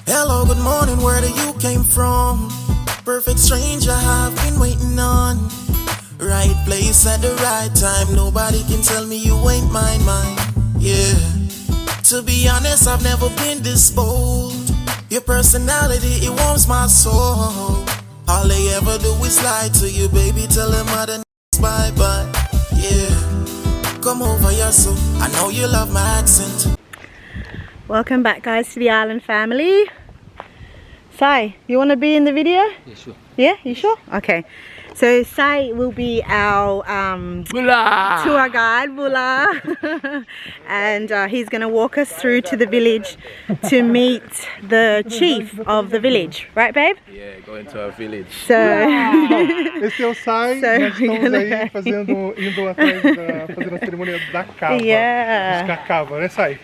Hello, good morning, where do you came from? Perfect stranger I've been waiting on. Right place at the right time. Nobody can tell me you ain't mine. Yeah. To be honest, I've never been this bold. Your personality, it warms my soul. All they ever do is lie to you, baby. Tell them other bye-bye. Yeah. Come over here, so I know you love my accent. Welcome back, guys, to the island family. Sai, you want to be in the video? Yeah, sure. Yeah, you sure? Okay. So Sai will be our tour guide, Bula. And he's going to walk us through to the village to meet the chief of the village. Right, babe? Yeah, going to our village. So, Esse é o Sai, nós estamos aí indo atrás fazendo a cerimônia da cava. Yeah. Buscar cava, né, Sai?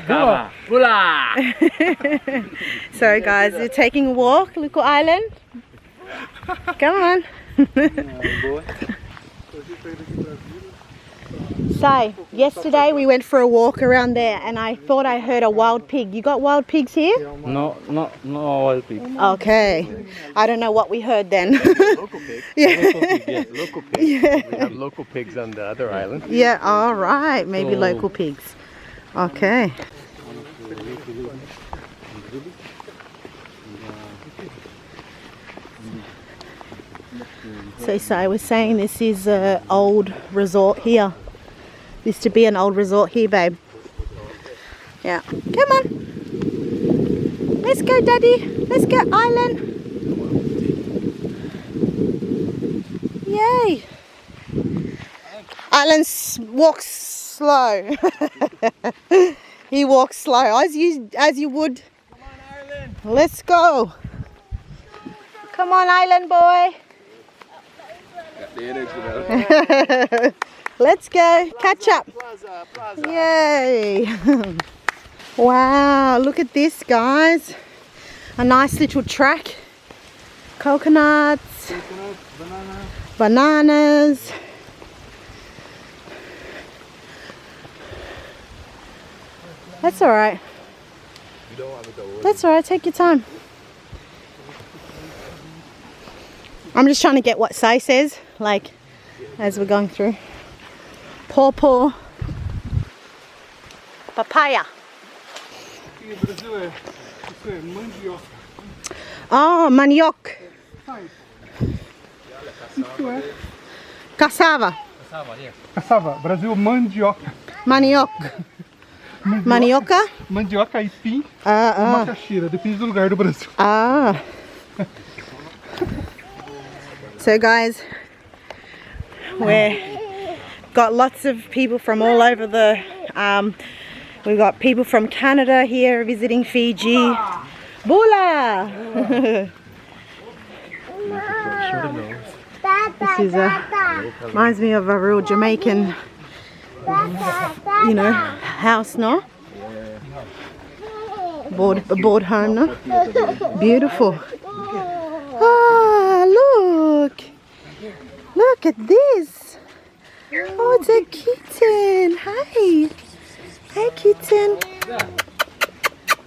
Cava. Bula! So guys, we're taking a walk, little island. Come on. So, yesterday we went for a walk around there and I thought I heard a wild pig. You got wild pigs here? No wild pig. Okay. I don't know what we heard then. Local pigs. Yeah. Local pig, yes, local pigs. Yeah. We have local pigs on the other island. Yeah, alright. Maybe So- local pigs. Okay. So Sai was saying this is an old resort here. Used to be an old resort here, babe. Yeah. Come on. Let's go, Daddy. Let's go, island. Yay. Island walks slow. He walks slow, as you would. Come on, Ireland. Let's go. Come on, island boy. Got the energy now. Let's go. Catch up. Plaza. Yay. Wow, look at this, guys. A nice little track. Coconuts. Bananas. That's alright. That's alright, take your time. I'm just trying to get what Sai says, like, as we're going through. Pawpaw. Papaya. Aqui no Brasil isso é mandioca. Oh, manioc. Isso é Cassava. cassava. Brasil, mandioca. Manioc. Manioca? Mandioca, aipim, Ah, macaxeira. Depende do lugar do Brasil. ah. So guys, we've got lots of people from all over the, we've got people from Canada here visiting Fiji. Bula! This is reminds me of a real Jamaican, you know, house, no? A board home, no? Beautiful. Ah, look! Look at this! Oh, it's a kitten! Hi! Hi, kitten!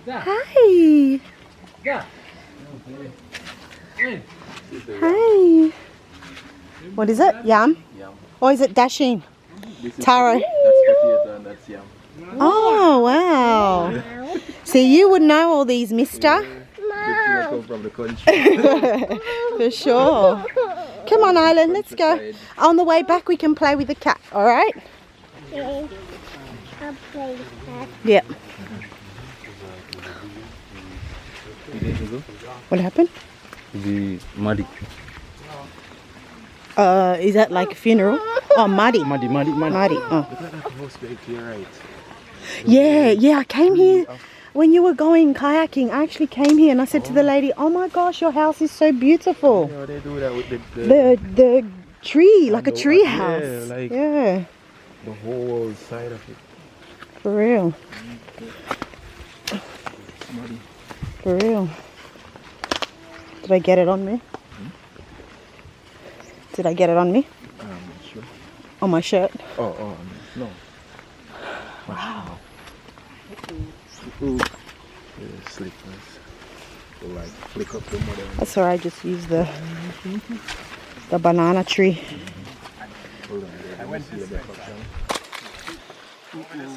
Hi! Hi! What is it? Yam? Or is it dasheen? Taro? That's potato and that's yam. Oh, wow! See, you would know all these, mister. I come from the country. For sure. Come on, Island, let's go. On the way back, we can play with the cat, alright? I'll play with that. Yep. What happened? The muddy. Is that like a funeral? Oh, muddy. Muddy. Muddy. Oh. Look at that house back here, right? Yeah, I came here when you were going kayaking. I actually came here and I said to the lady, oh my gosh, your house is so beautiful. Yeah, they do that with The tree, like a the- tree yeah, house. like- Yeah, the whole side of it. for real. It's muddy. For real. Did I get it on me? Did I get it on me? I'm not sure. On my shirt? Oh, no. Wow. Ooh. Yeah, slippers. to like flick up the mud. That's alright, just use the banana tree. Hold on,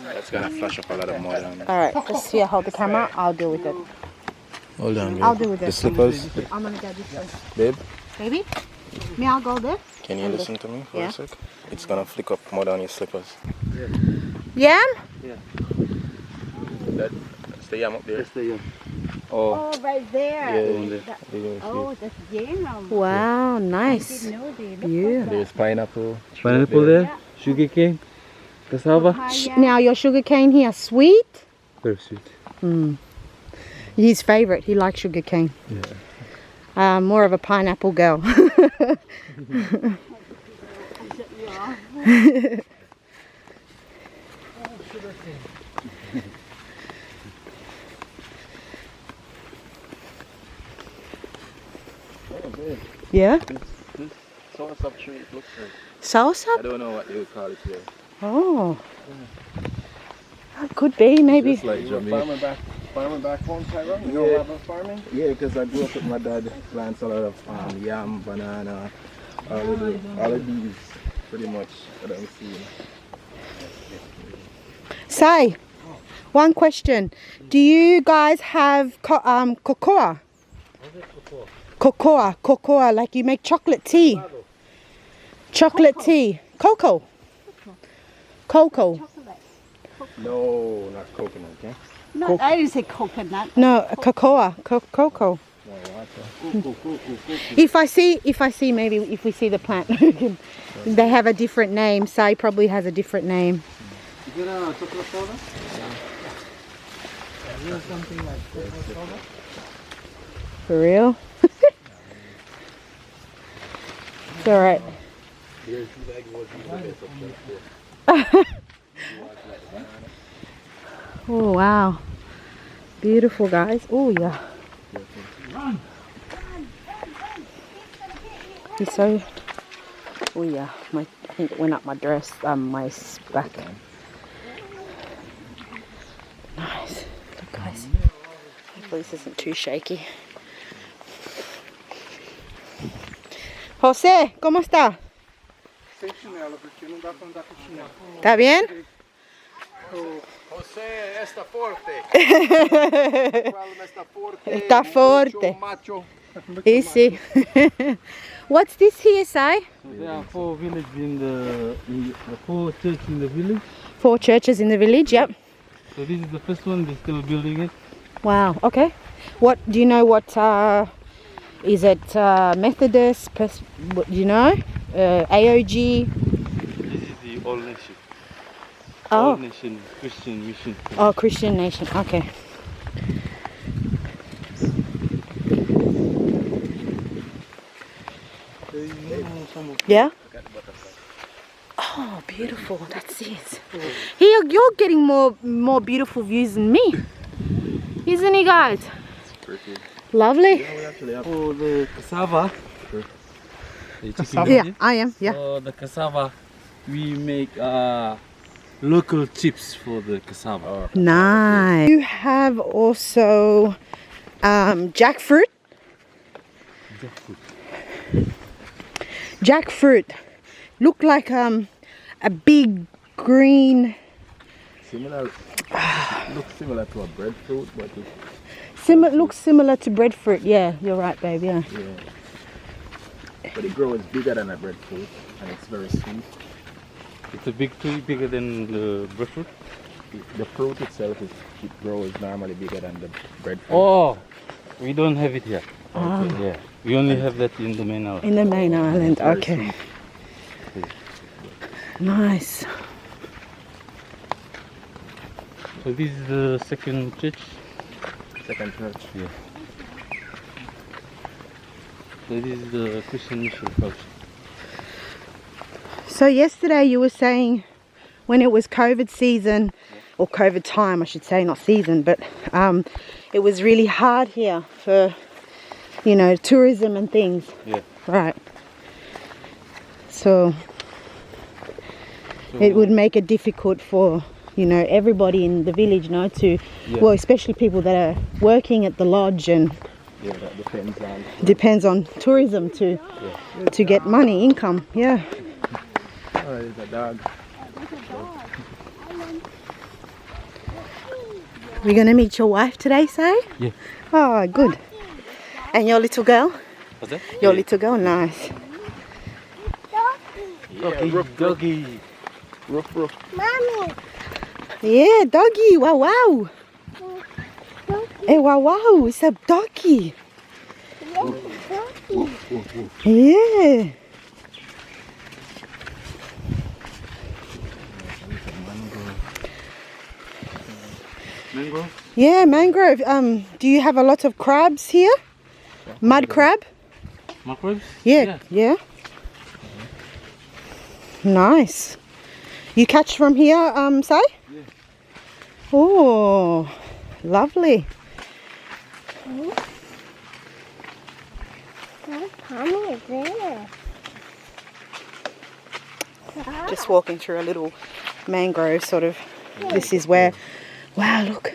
that's gonna flash up a lot of mud on it. Alright, just here, hold the camera. I'll deal with it. Hold on, babe. I'll deal with it. The slippers, I'm gonna go this way. babe. Baby? Me, I'll go there. Can you listen to me for Yeah. a sec? It's gonna flick up mud on your slippers. Yam? That's the yam up there. That's the Oh, right there. Oh, that's yam. Wow, nice. No, they look Yeah. There's pineapple. pineapple there, sugar cane, cassava. Now your sugar cane here, sweet? Very sweet. His favorite. He likes sugar cane. Yeah. More of a pineapple girl. Yeah? This soursop tree, it looks like. Soursop? I don't know what they would call it here. Oh. Could be, maybe. Just like Jamaican. Farmer back home, Tyrone? You Yeah. know about farming? Yeah, because I grew up with my dad. Plants a lot of yam, banana, all of these, pretty much that I'm seeing. Say, one question. Do you guys have cocoa? Cocoa, like you make chocolate tea. Chocolate tea. Cocoa. No, not coconut, okay? No, I didn't say coconut. No, cocoa. Cocoa. If I see maybe if we see the plant, they have a different name. Sai probably has a different name. Is there a chocolate powder? Something like that. For real? It's alright. Oh wow. Beautiful, guys. Oh yeah. He's so. Oh yeah. I think it went up my dress. My back. Nice. Look, guys. Hopefully this isn't too shaky. José, ¿cómo está? Sem chinelo, porque não dá pra andar com chinelo. ¿Está bien? José, está forte. Está forte. Macho. Easy. What's this here, Sai? There are 4 villages in the 4 churches in the village. 4 churches in the village, yep. So this is the first one. They're still building it. Wow, okay. What, do you know what, is it Methodist, what, do you know? AOG? This is the All Nation. Oh. All Nation Christian Mission. Oh, Christian Nation, okay. Yeah? Oh, beautiful, that's it. Here, you're getting more beautiful views than me. Isn't he, guys? Lovely. For the cassava. Yeah, I am, yeah. For the cassava, we make local chips for the cassava. Nice. You have also jackfruit. Jackfruit. Look like a big green. Similar. Looks similar to a breadfruit, but Looks similar to breadfruit. Yeah, you're right, babe. Yeah. but it grows bigger than a breadfruit, and it's very sweet. It's a big tree, bigger than the breadfruit. The fruit itself it grows normally bigger than the breadfruit. Oh, we don't have it here. Ah. Yeah, we only have that in the main house. In the main island. Very Okay. sweet. Nice. So this is the second church. Second church. Yeah. So this is the Christian mission house. So yesterday you were saying when it was COVID season, or COVID time I should say, not season, but it was really hard here for, you know, tourism and things. Yeah. Right. So it would make it difficult for, you know, everybody in the village, to, Yeah. well, especially people that are working at the lodge and Yeah, that depends on. Depends on tourism to get money, income. Yeah. Oh, there's a dog. We're gonna meet your wife today, say? Yeah. Oh, good. And your little girl? What's that? Your little girl, nice. Doggy. Ruff, ruff. Yeah, doggy. Wow, wow. Hey, wow, wow. It's a doggy. Yeah. Mangrove? Yeah, mangrove. Do you have a lot of crabs here? Mud crab? Mangroves? Yeah, yeah. Nice. You catch from here, Sai? Yeah. Oh, lovely. Just walking through a little mangrove sort of. This is where, wow, look.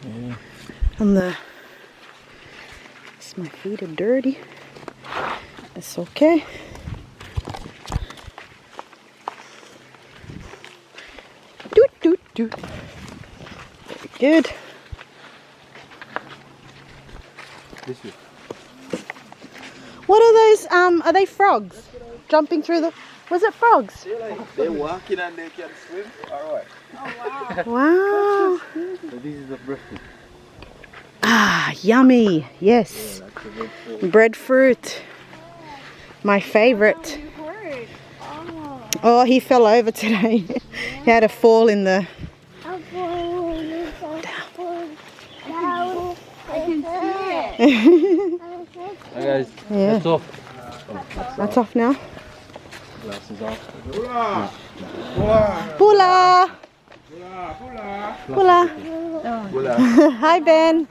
Yeah. On the, my feet are dirty. It's okay. Doot, doot, doot. Very good. This way. What are those, are they frogs? Jumping through the, was it frogs? They're walking and they can swim. Alright. Wow. So this is the breadfruit. Ah, yummy. Yes. Breadfruit. My favorite. Oh, he fell over today. He had a fall in the... Hi guys, Yeah. that's off. That's off now. Glasses off. Pula! Pula! Bula. Hi, Ben.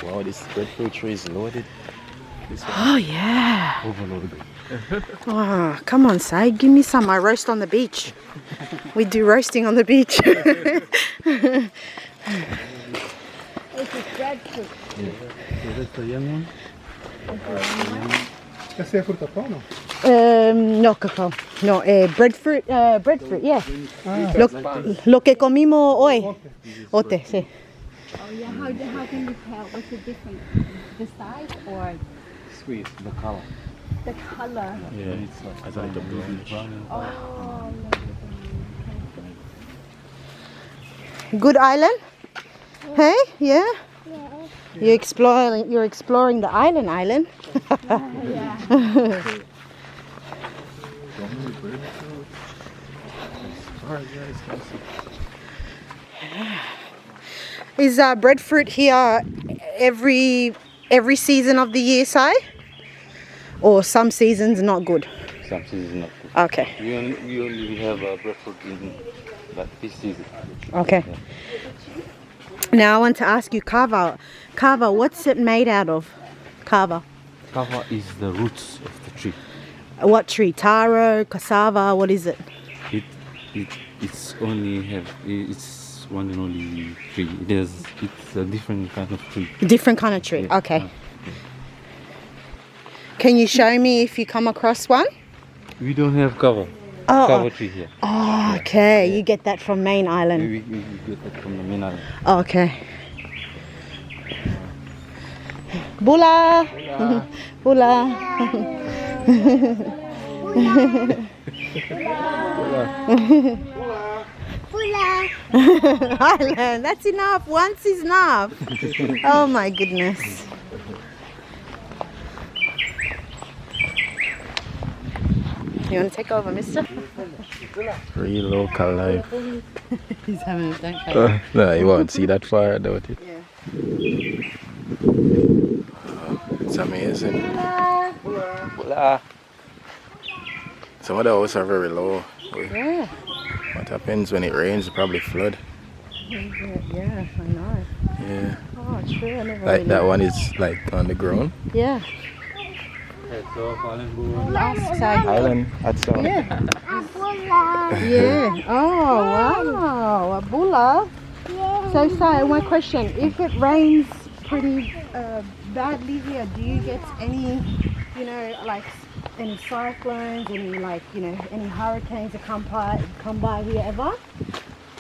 Wow, this breadfruit tree is loaded. This one. Oh, yeah. Overloaded. Oh, come on, Sai. Give me some. I roast on the beach. We do roasting on the beach. This is breadfruit. So that's the young one. Essa é a fruta pão, não? No, cacao. No, breadfruit. Breadfruit, yeah. Lo que comimos hoy. Ote, sí. Oh yeah, how can you tell what's the difference? The size or Sweet, the color. the color? Yeah, it's like the bluish. Oh, Good island? Hey, yeah? You're exploring the island. Is breadfruit here every season of the year, Sai? Or some seasons not good? Some seasons not good. Okay. We only have breadfruit in this season. Okay. Now I want to ask you, kava. Kava, what's it made out of? Kava. Cassava is the roots of the tree. What tree? Taro, cassava, what is it? It's one and only tree. It's a different kind of tree. Different kind of tree. Yeah. Okay. Can you show me if you come across one? We don't have cover. Cover tree here. Oh, okay. You get that from main island. We get that from the main island. Okay. Bula. Bula. Island. That's enough. Once is enough. Oh my goodness. You want to take over, mister? Real local life. He's having a don't No, you won't see that far, don't it? Yeah. It's amazing. Hola. Some of the houses are very low. Yeah. What happens when it rains? It probably flood. Yeah, I know. Yeah. Oh, true. I never Like really that one is like on the ground. Yeah. Heads off, Island Boy. Last time. Island, that's all. Yeah. Yeah. Oh, wow. A bulla. So, my question, if it rains pretty badly here, do you get any, you know, like any cyclones, any like, you know, any hurricanes that come by here ever?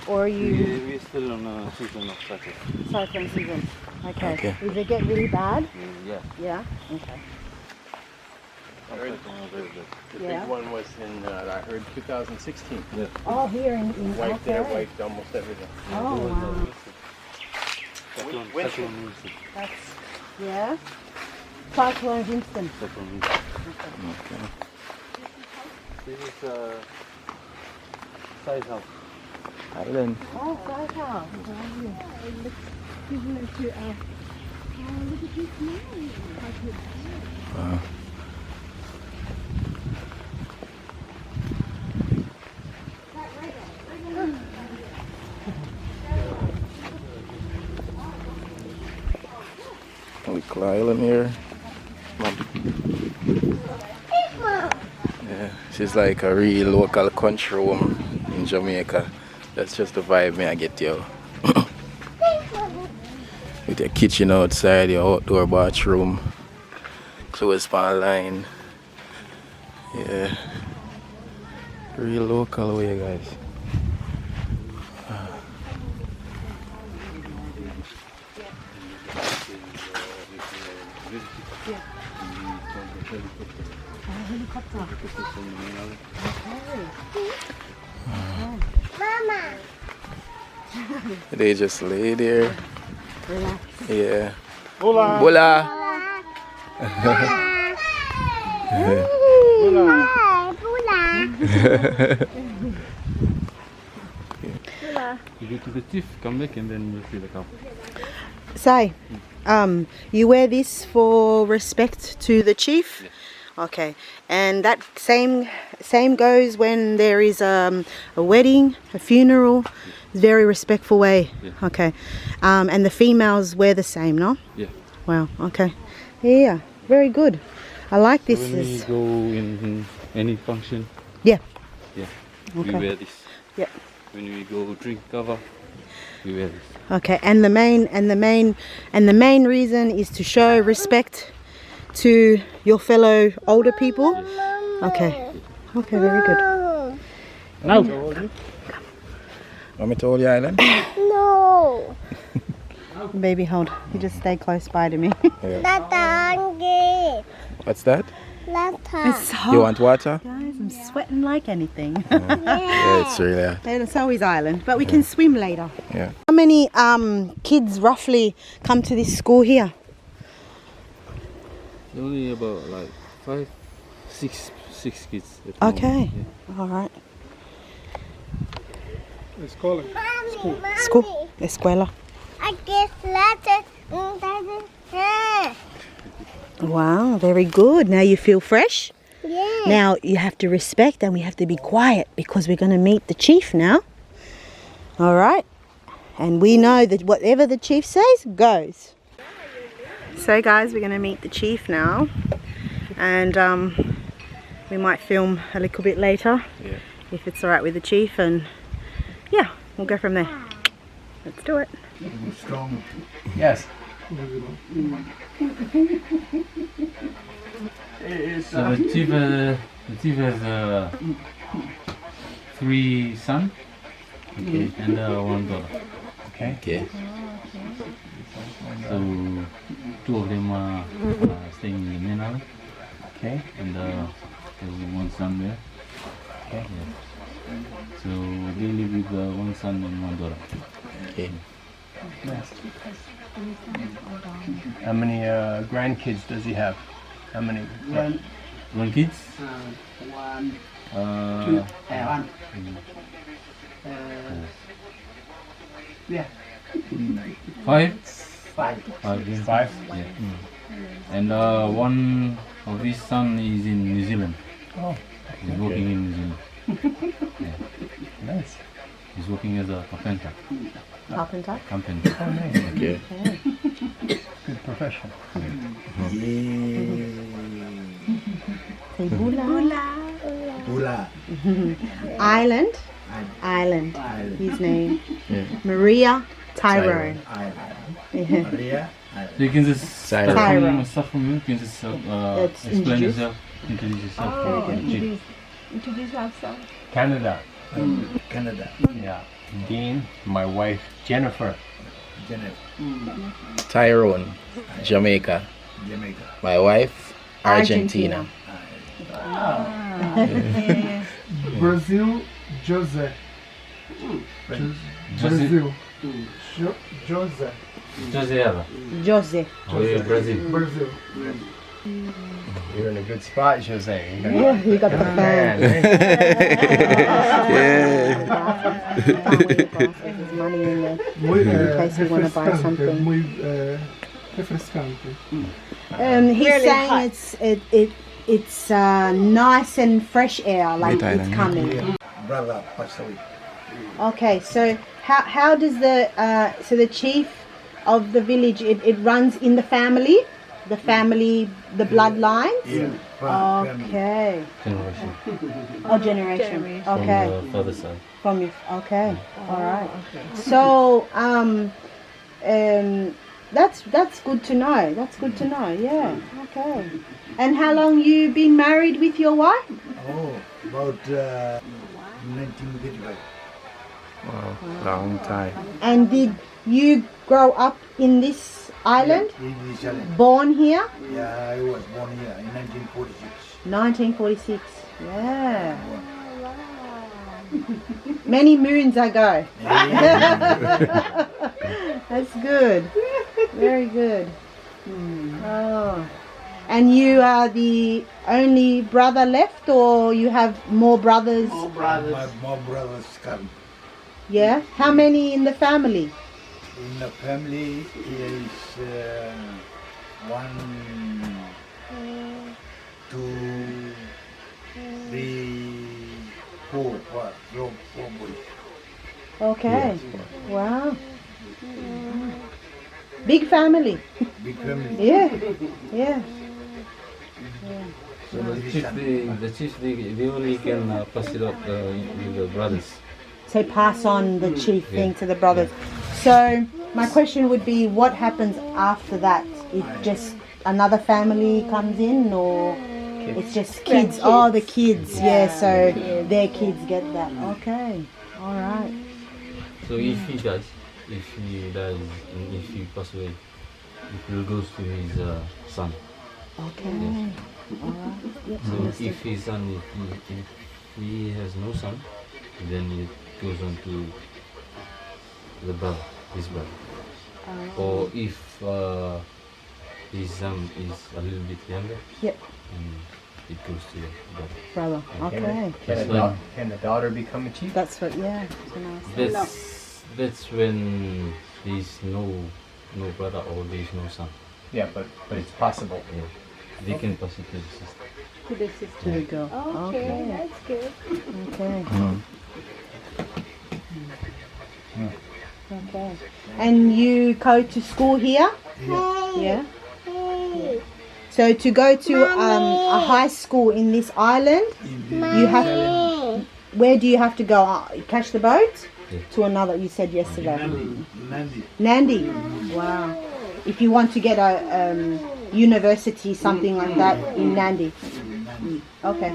Or are you... We're still on a season of cyclone. Cyclone season. Okay. Okay. Does it get really bad? Yeah. Yeah? Okay. Very good. The Yeah. big one was in, I heard 2016. Yeah. Oh, here in Wiped there, okay. wiped almost everything. Oh, wow. Cyclone Winston. That's, yeah. Cyclone Winston. Cyclone Winston. Okay. This is size house. Island. Oh, size house. It looks similar to look at this now. Little island here. Yeah, she's like a real local country woman in Jamaica. That's just the vibe I get, yo. With your kitchen outside, your outdoor bathroom, clothes pan line. Yeah, real local way, guys. They just lay there. Relax. Yeah. Hola. Hola. You go to the chief, come back, and then you'll see the cow. Say, you wear this for respect to the chief? Yes. Okay, and that same goes when there is a wedding, a funeral. Very respectful way. Yeah. Okay, and the females wear the same, no? Yeah. Wow. Okay. Yeah. Very good. I like this. When we go in any function, Yeah. yeah, Okay. we wear this. Yep. When we go drink cover, we wear this. Okay, and the main reason is to show respect to your fellow older people. Okay. Okay, very good. Now. Want me to hold your island? No. Baby, hold. You just stay close by to me. What's that? It's hot. You want water? Guys, I'm sweating like anything. Yeah, it's really hot. And so is Island, but we can swim later. Yeah. How many kids roughly come to this school here? Only about like 5, 6 kids. At Okay. moment, yeah. All right. It's calling. School. Escuela. I guess letter. Wow, very good. Now you feel fresh? Yeah. Now you have to respect and we have to be quiet because we're going to meet the chief now. All right? And we know that whatever the chief says goes. So guys, we're going to meet the chief now. And we might film a little bit later. Yeah. If it's all right with the chief. And yeah, we'll go from there. Let's do it. Strong. Yes. So the chief has 3 sons, okay, and 1 daughter. Okay. So 2 of them are staying in the main island. Okay. And there's 1 son there. Okay. Yeah. So they live with 1 son and 1 daughter. Okay. How many grandkids does he have? How many? 1 kids? Yeah. 5? Five. 5, yeah. 5. Yeah. And 1 of his son is in New Zealand. Oh. He's working in New Zealand. Nice. He's working as a carpenter. Carpenter. Carpenter. Oh, nice. Okay. Good profession. Bula. Island. Island. His name. Maria Tyrone. Maria. You can just start Tyrone. from you. You can just Let's explain introduce. yourself. Introduce yourself. Introduce yourself. Canada. Canada. Yeah. Dean, my wife Jennifer. Tyrone, Jamaica. My wife, Argentina. Brazil, Jose. Brazil. Jose. José. Jose. Brazil. Brazil. You're in a good spot, Jose. Yeah, you got the phone. Man, There's money in there. Muy case we wanna buy refrescante, something. muy refrescante. He's saying it's nice and fresh air, like it's coming. Brother passed away. Okay, so how does the chief of the village, it runs in the family, the bloodline? Yeah. Okay. Generation. Oh, generation. From Okay. the father's side. From you. Okay. All right. So that's good to know. That's good to know. Yeah. Okay. And how long you been married with your wife? Oh, about 1935. Wow, long time. And did you grow up in this island? Initially. Born here? Yeah, I was born here in 1946. 1946. Yeah. Many moons ago. That's good. Very good. Oh. And you are the only brother left, or you have more brothers? My more brothers come. Yeah. How many in the family? In the family is 1, 2, 3, 4, 4 boys. Okay. Wow. Big family. Big family. Yeah. Yeah. So the chief, they only can pass it up with the brothers. So pass on the chief thing to the brothers. So my question would be, what happens after that? It just another family comes in, or it's just kids? Oh, the kids. Yeah. So their kids get that. Okay. All right. So if he dies, and if he passes away, it will go to his son. Okay. Yes. All right. Yep. So Understood. if his son, if he has no son, then it goes on to the brother, his brother. Or if his son is a little bit younger, Yep. it goes to the brother. Brother. Okay. Can the daughter become a chief? That's what. Yeah. That's nice. That's when there's no brother or there's no son. Yeah, but it's possible. Yeah. They can pass it to the sister. To the sister. There you go. Okay, that's good. Okay. Okay. And you go to school here? Yeah. So to go to a high school in this island, you have. Where do you have to go? Catch the boat to another. You said yesterday. Nandi. Wow. If you want to get a university, something like that in Nandi. Okay.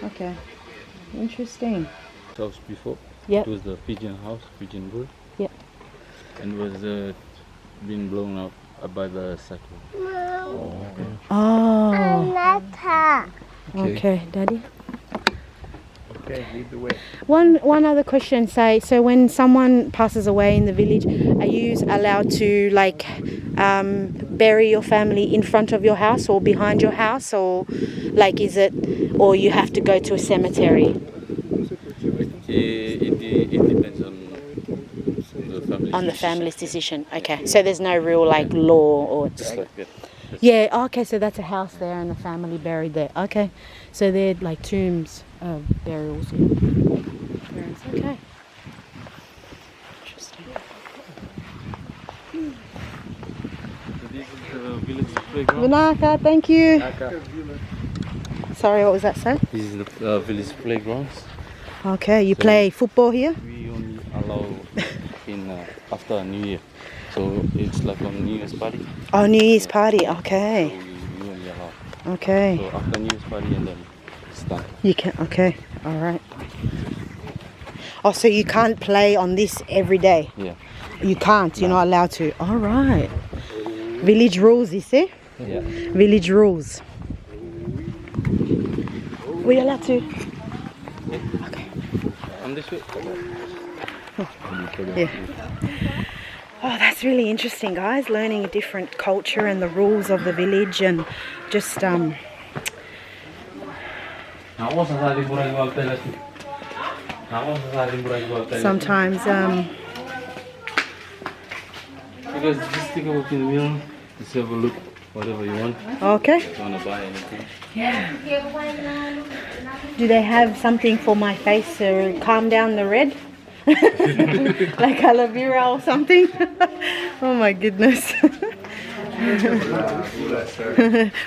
Okay. Interesting. House before. Yep. It was the pigeon house, pigeon bird. Yep. And was being blown up by the cyclone. Oh. Okay, Daddy. Okay, lead the way. One other question. So when someone passes away in the village, are you allowed to bury your family in front of your house or behind your house, or or you have to go to a cemetery? It depends on the family's decision. Okay, so there's no real law or just like that. yeah. Okay, so that's a house there and the family buried there. Okay, so they're like tombs, burials. Okay. Interesting. This is the village playground. Vinaka, thank you. Sorry, what was that, sir? This is the village playgrounds. Okay, you play football here? We only allow in after New Year. So it's like a New Year's party. Oh, New Year's Yeah. party. So Okay. we only allow. Okay. So after New Year's party and then it's done. You can. Okay. All right. Oh, so you can't play on this every day? Yeah. You can't. You're not allowed to. All right. Village rules, you see? Yeah. Village rules. We're allowed to. Okay. On this way. Yeah. Oh, that's really interesting, guys. Learning a different culture and the rules of the village, and just sometimes because just take a look in the mirror, just have a look, whatever you want. okay. If you want to buy anything. Do they have something for my face to calm down the red? Like aloe vera or something? Oh my goodness.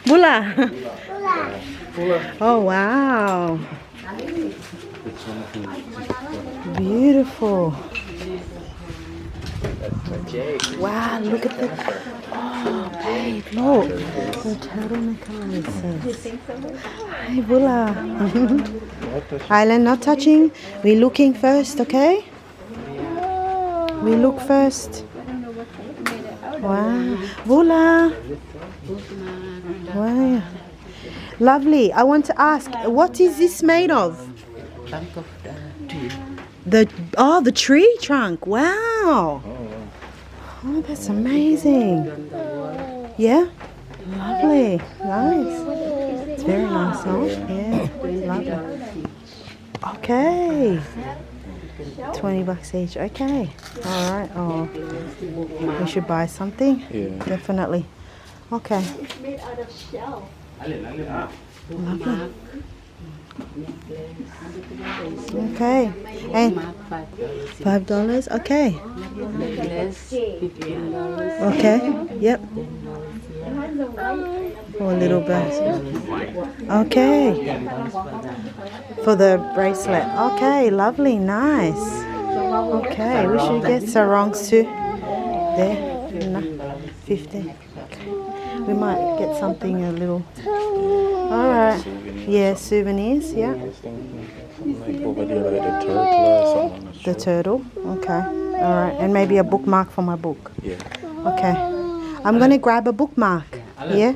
Bula. Oh wow. Beautiful. Wow, look at the... Oh, babe, look. The turtle necklaces. Hi, Bula. Island, not touching. We're looking first, okay? We look first. Wow. Bula. Wow. Lovely. I want to ask, what is this made of? The tree trunk. Wow. Oh, that's amazing. Yeah. Lovely. Nice. It's very nice, huh? Yeah. Lovely. Okay. $20 each. Okay. All right. Oh, we should buy something. Yeah. Definitely. Okay. It's made out of shell. Lovely. Okay. And $5. Okay. Okay. Yep. For a little bit. Okay. For the bracelet. Okay. Lovely. Nice. Okay. We should get sarongs too. There. No. 50. Okay. We might get something a little. All right. Yeah, souvenirs. Yeah. Like over there, like the turtle or something. The turtle. Okay. All right. And maybe a bookmark for my book. Yeah. Okay. I'm gonna grab a bookmark. Yeah.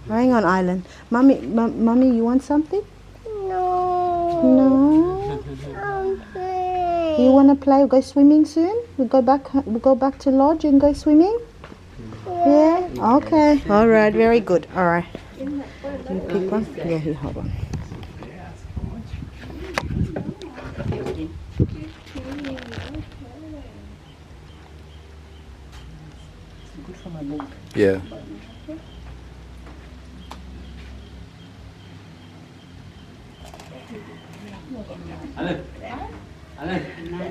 Hang on, Island. Mommy, mommy, you want something? No. You wanna play? Go swimming soon? We go back to lodge and go swimming. Yeah. Okay. All right. Very good. All right. You pick one. Yeah. Here, hold on. Yeah.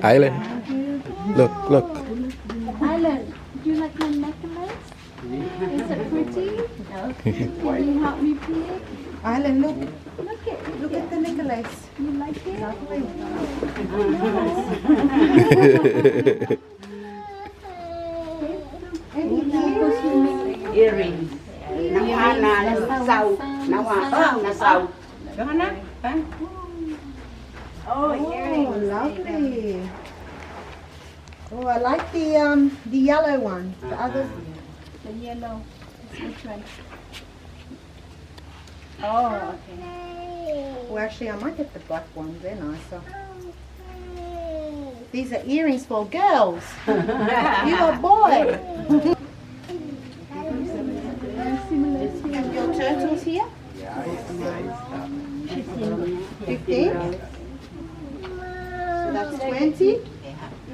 Island. Look. Island, do you like my necklace? Is it pretty? Can you help me pick? Island, look. Look at the necklace. You like it? Earrings. Na sau. Na sau. Oh, lovely. Oh, I like the yellow one. The other. The yellow. Which one? Oh, okay. Well, actually, I might get the black ones. They're nicer. These are earrings for girls. You a boy. And your turtles here? 15. So that's 20. You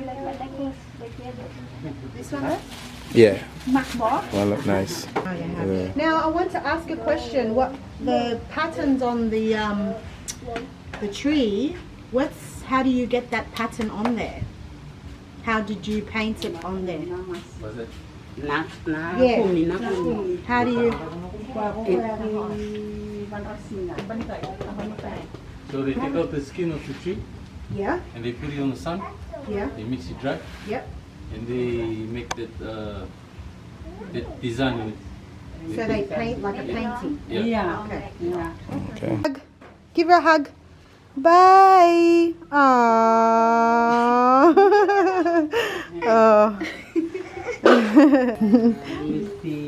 like my necklace? Like the other? This one? Yeah. Macbox? Well, look nice. Oh, you have. Now I want to ask a question. What the patterns on the tree? How do you get that pattern on there? How did you paint it on there? Yeah. How do you? So they take out the skin of the tree Yeah. and they put it on the sun. Yeah. They mix it dry, Yep. and they make that design on it. So they paint like a painting. Yeah. Okay. Okay. Give her a hug. Bye. Aww. Oh.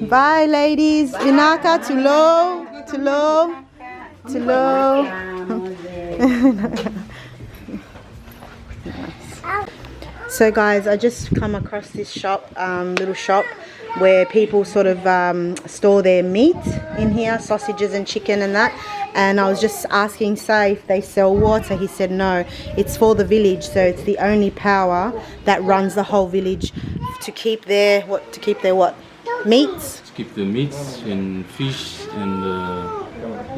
Bye, ladies. Inaka, tulo, tulo, tulo. So guys, I just come across this shop, little shop, where people sort of store their meat in here, sausages and chicken and that. And I was just asking Say if they sell water. He said no, it's for the village, so it's the only power that runs the whole village to keep their what? Meats? To keep the meats and fish, and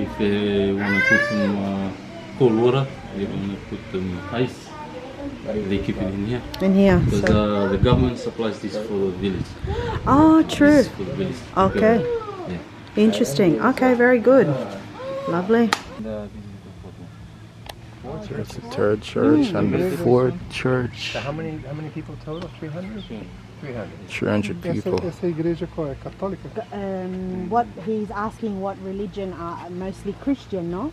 if they want to put some cold water, they want to put them ice. They keep it in here. In here. Because So. the government supplies this for the village. Oh, true. This is for the village. Okay. Yeah. Interesting. Okay, very good. Lovely. It's the third church and the fourth church. So how many people total? 300? 300. 300 people. Essa igreja qual é? Católica? What he's asking, what religion are mostly Christian, no?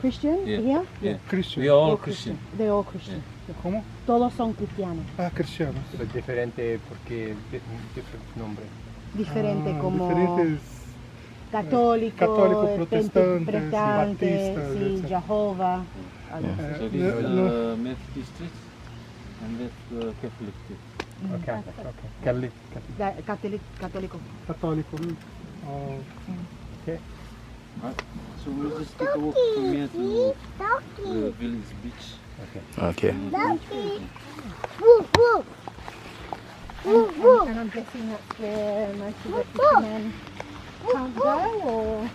Christian Yeah. here? Yeah. Christian. We are all Christian. They're all Christian. Como? Todos son cristianos. Ah, cristianos. Pero diferente porque diferente nombre. Diferente como Diferentes. católico, Católico, protestantes, protestante, batistas, sí, etc. Jehová. So this is the Methodist Church, and that's the Catholic Church. Okay. Catholic. Católico. Católico. Oh, Okay. Right. So we'll just take a walk from here to the village beach. Okay. And I'm guessing that's where most of the fishermen can't go, or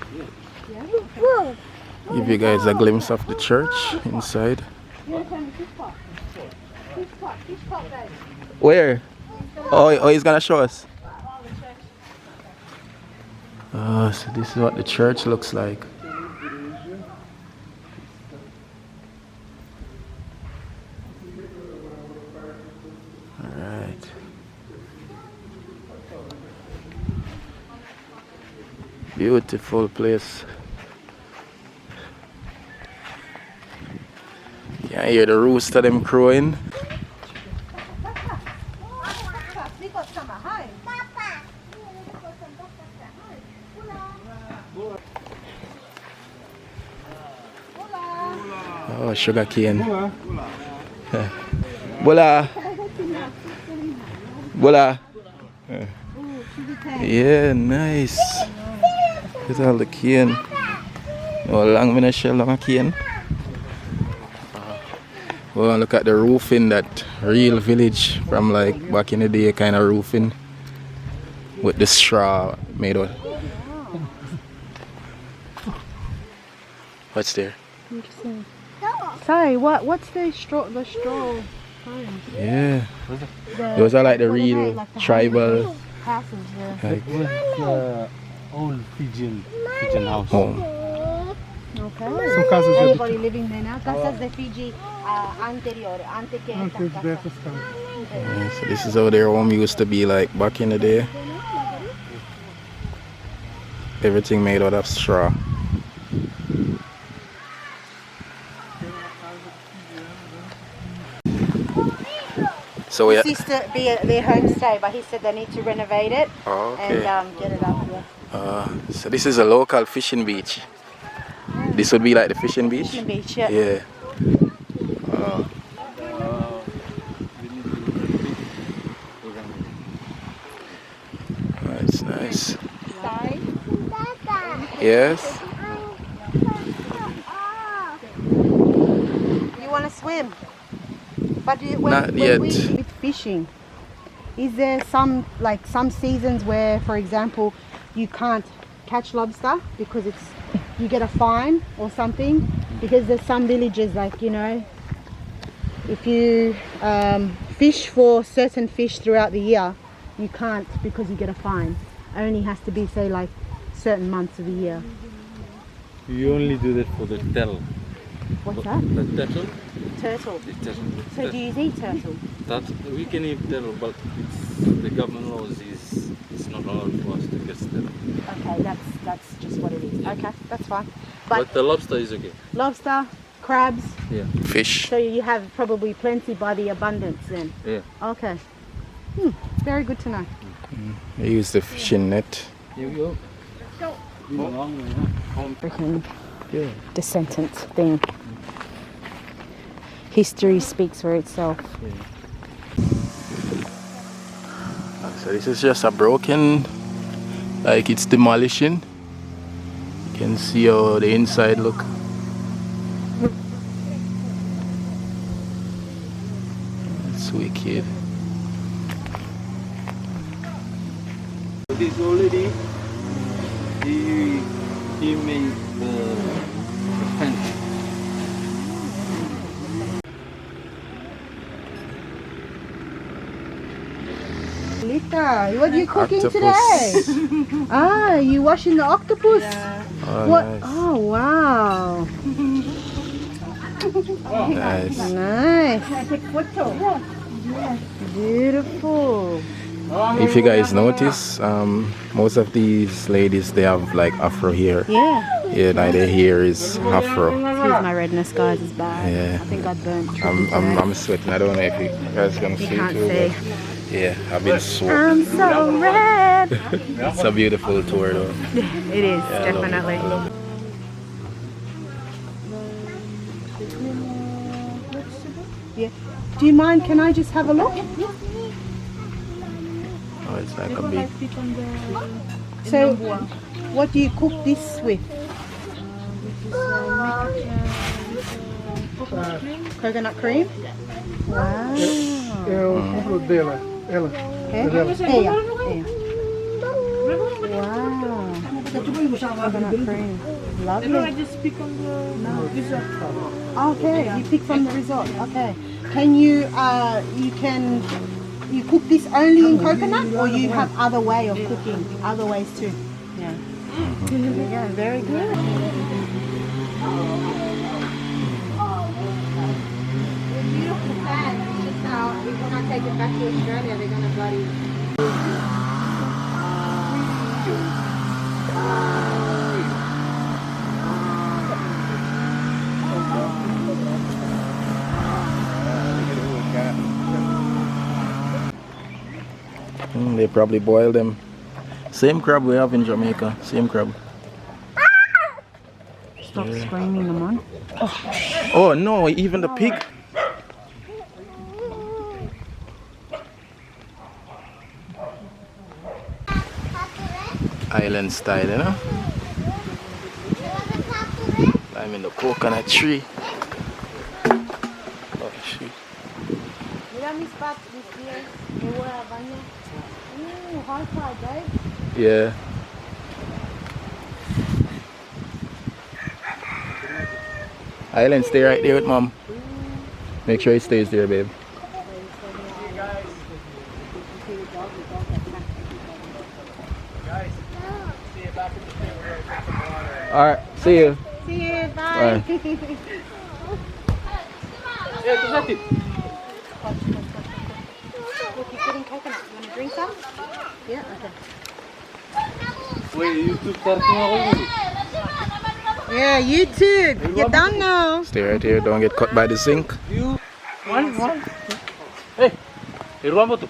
Give you guys a glimpse of the church inside. Where? Oh, he's gonna show us. Oh, so this is what the church looks like. Alright. Beautiful place. You can hear the rooster them crowing. we got some at home. Oh, sugar cane. Bola. Bola. Yeah, nice. Look at all the cane. Oh, long minute shell long cane. Well, look at the roofing, that real village from like back in the day kind of roofing with the straw made out. What's there? Interesting. Sorry, what's the straw homes? Yeah. Those are like the real like the tribal houses, yeah. like Old Fijian house. home. Okay. São casas de Everybody living there now. Casas de Fiji anterior, ante que esta antes casa. dessas casas. Yeah, so this is how their home used to be like back in the day. Everything made out of straw. So This used to be their homestay, but he said they need to renovate it Oh, okay. and get it up. Yeah. So this is a local fishing beach. This would be like the fishing beach? Fishing beach, yeah. Yeah. That's nice. Yes. You want to swim? But Not when yet. with fishing, is there some seasons where, for example, you can't catch lobster because you get a fine or something? Because there's some villages, like, you know, if you fish for certain fish throughout the year, you can't because you get a fine. Only has to be, say, like certain months of the year. You only do that for the tail. What's that? The turtle. Turtle. The turtle. So do you eat turtle? That we can eat turtle, but the government laws is it's not allowed for us to get turtle. Okay, that's just what it is. Okay, that's fine. But the lobster is okay. Lobster, crabs. Yeah. Fish. So you have probably plenty by the abundance then. Yeah. Okay. Very good to know. I use the fishing net. Here we go. Freaking the sentence thing. History speaks for itself. So this is just a broken, like it's demolishing. You can see how the inside look. That's wicked. This already he made the fence. Lita, what are you cooking Octopus. today? Ah, you washing the octopus? Yeah. Oh, What? nice. Oh, wow. Nice. Nice. Beautiful. If you guys notice, most of these ladies, they have like afro hair. Yeah. Yeah, like their hair is afro. Excuse my redness, guys, is bad. Yeah. I think I burnt. I'm sweating. I don't know if you guys can see can't too. see. But yeah, I've been sweating. I'm so red. It's a beautiful tour though. It is, Yeah, I love it. definitely. I love it. Yeah. Do you mind? Can I just have a look? Oh, it's like a big. So, what do you cook this with? Coconut cream? Wow. É o fundo dela. Ela. É dela. Wow. Coconut cream. Lovely. Okay, you pick from the resort. Okay. Can you you cook this only in coconut, or you have other way of cooking, other ways too? Yeah. There you go. Very good. Beautiful fan. It's just how when I take it back to Australia, they're gonna bloody. They probably boil them. Same crab we have in Jamaica. Same crab. Stop screaming, Amon. Oh no! Even the pig. Island style, you know. I'm in the coconut tree. Oh shit. Mira mis pies. Me voy a bañar. High tide, babe. Yeah. Island, stay right there with mom. Make sure he stays there, babe. Alright, see you. See you, bye. Look, you're getting coconut. You want to drink some? Yeah, okay. Wait, you took that Yeah, you too. You're done now. Stay right here, don't get caught by the zinc. You one. Hey, Ruan tu.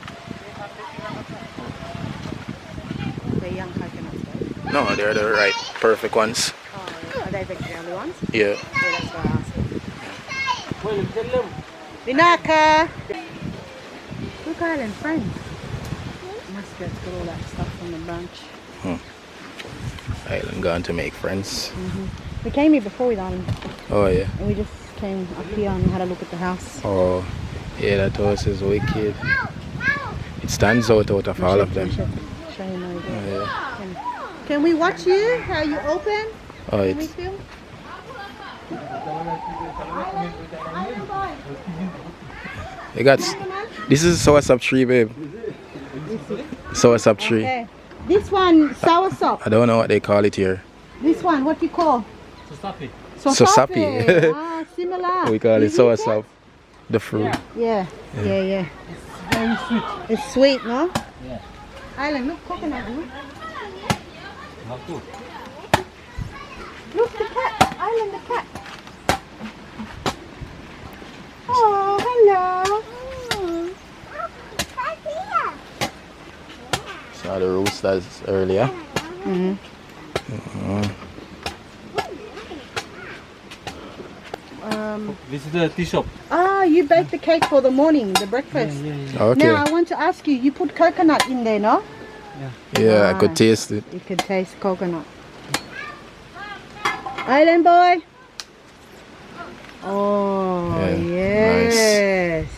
They're young coconuts, though. No, they're the right, perfect ones. Oh, are they the early ones? Yeah. Yeah, that's what I asked. Vinaka! Look, Island friends. Muscat's got all that stuff on the bunch. Island gone to make friends. We came here before with Island, Oh yeah. and we just came up here and had a look at the house. Oh, yeah, that house is wicked. It stands out of all of them. Show him over. Oh, yeah. Can we watch you? How you open? Oh, Can we it's film? they got. This is soursop tree, babe. Soursop tree. Okay. This one, soursop. I don't know what they call it here. This one, what do you call? Sosapi. Ah, similar. We call it sour soup. The fruit. Yeah. Very sweet. It's sweet, no? Yeah. Island, look, coconut. Look, How to? look the cat. Island, the cat. Oh, hello. Saw the roosters earlier. This is the tea shop. Ah, you baked the cake for the morning, the breakfast. Okay. Now I want to ask you, you put coconut in there, no? Yeah, I could taste it. You can taste coconut. Island boy. Oh, Yeah, yes.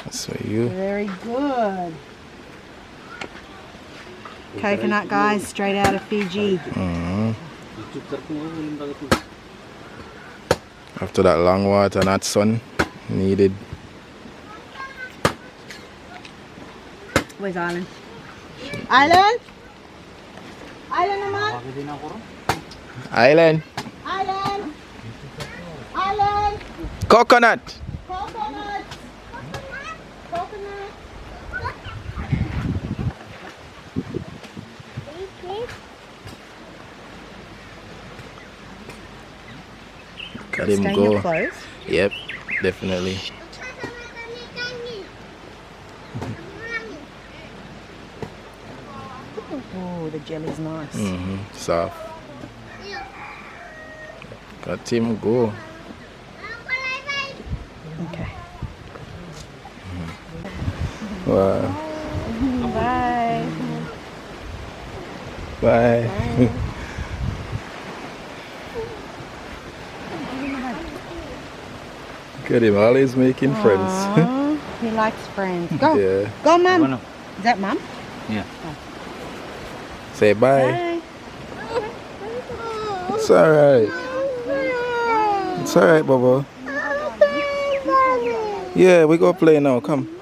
That's for you. Very good. Coconut, guys, straight out of Fiji. After that long water and hot sun needed. Where's Island? Island? Island naman? Island. Island? Island? Coconut. Coconut? Coconut? Let him Stay in go. your clothes. Yep, definitely. Oh, the jelly's nice. Soft. Got him go. Okay. Wow. Bye. Bye. Look at him, always making friends. Aw, he likes friends. Go. Yeah. Go, Mum. Is that Mum? Yeah. Say bye. Bye. It's alright. It's alright, Bobo. Yeah, we go play now. Come.